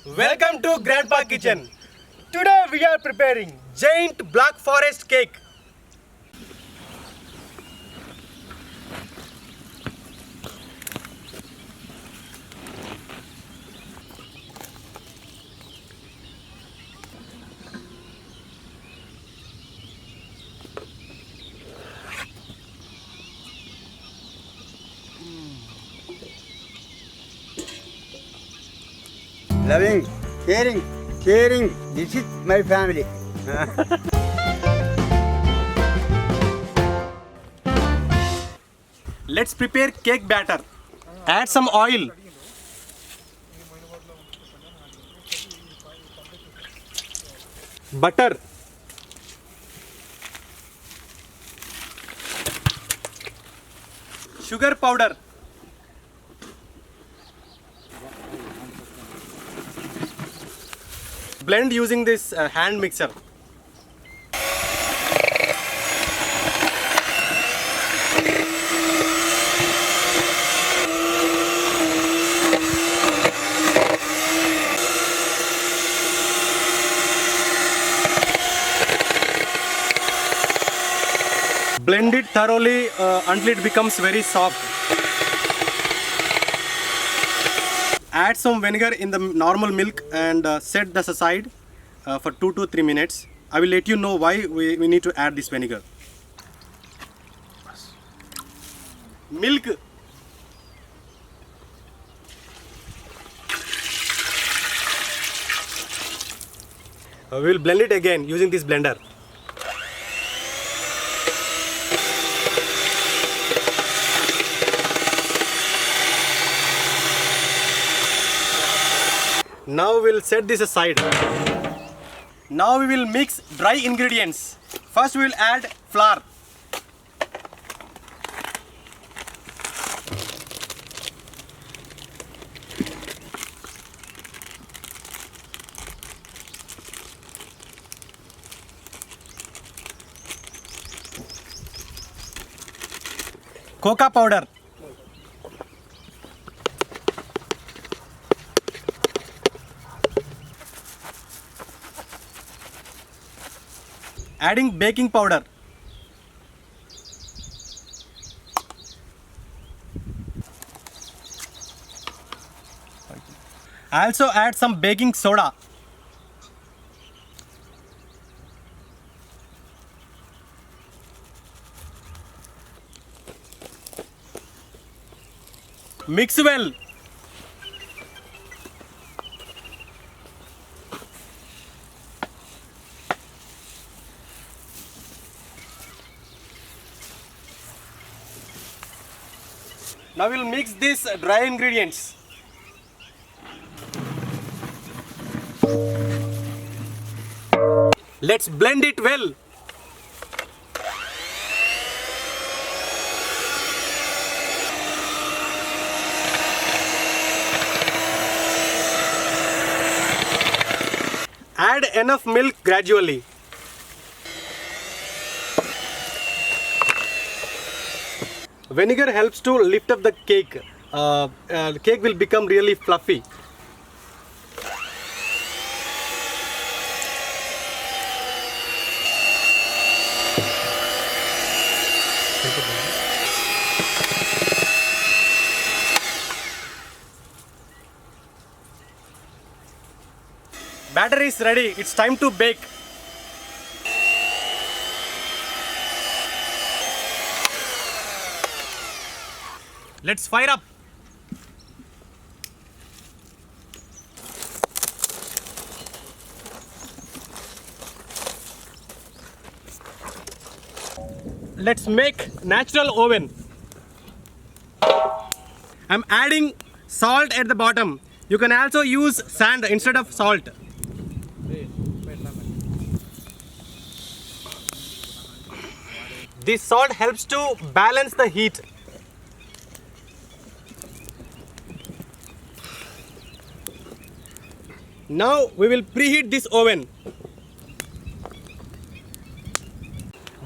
Welcome to Grandpa Kitchen. Today we are preparing giant black forest cake. Loving, caring. This is my family. Let's prepare cake batter. Add some oil. Butter. Sugar powder. Blend using this hand mixer. Blend it thoroughly until it becomes very soft. Add some vinegar in the normal milk and set this aside for 2 to 3 minutes. I will let you know why we need to add this vinegar. Milk. We will blend it again using this blender. Now we will set this aside. Now we will mix dry ingredients. First we will add flour. Cocoa powder. Adding baking powder. Also add some baking soda. Mix well. Now we'll mix these dry ingredients. Let's blend it well. Add enough milk gradually. Vinegar helps to lift up the cake. The cake will become really fluffy. Batter is ready. It's time to bake. Let's fire up. Let's make natural oven. I'm adding salt at the bottom. You can also use sand instead of salt. This salt helps to balance the heat. Now we will preheat this oven.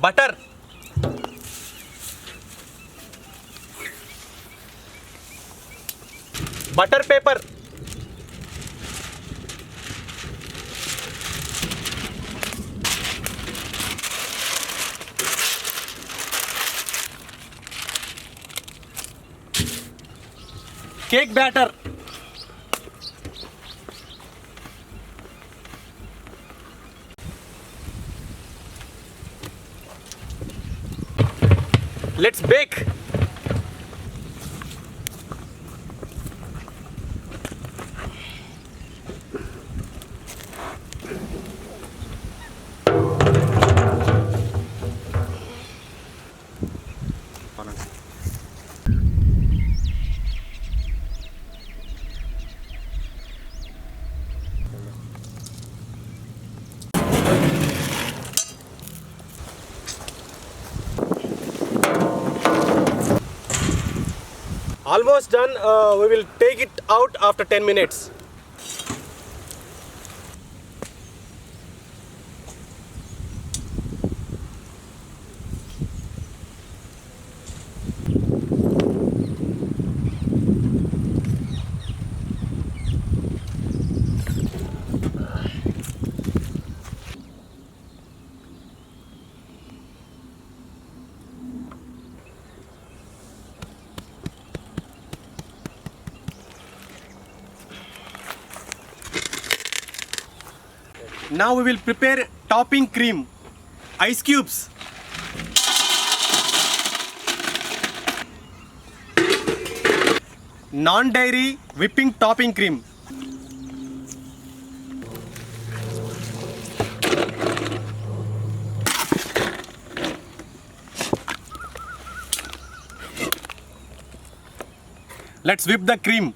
Butter. Butter paper. cake batter. Let's bake. Almost done. We will take it out after 10 minutes. Now we will prepare topping cream. Ice cubes. Non-dairy whipping topping cream. Let's whip the cream.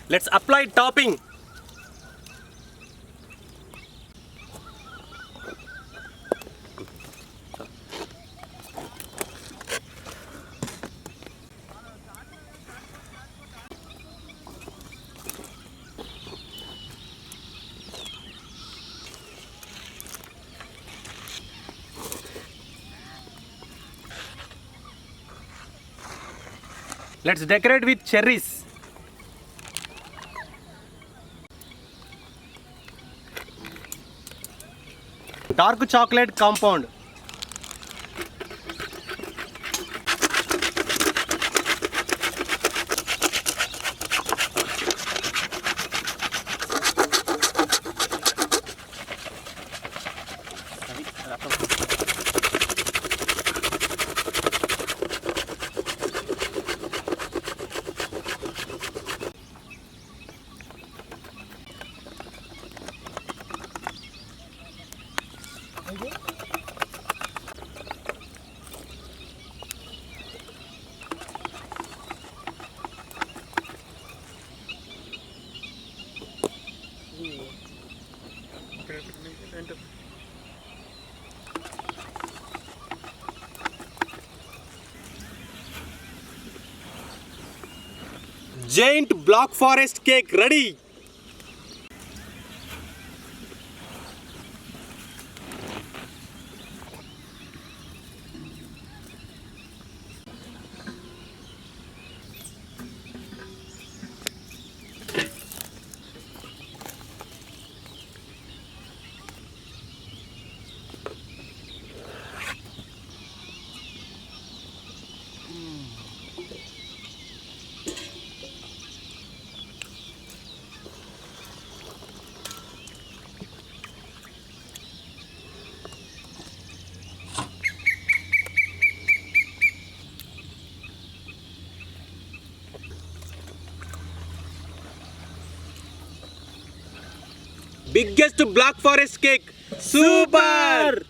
Let's apply topping. Let's decorate with cherries. Dark chocolate compound. Giant block forest cake ready. Biggest black forest cake. Super!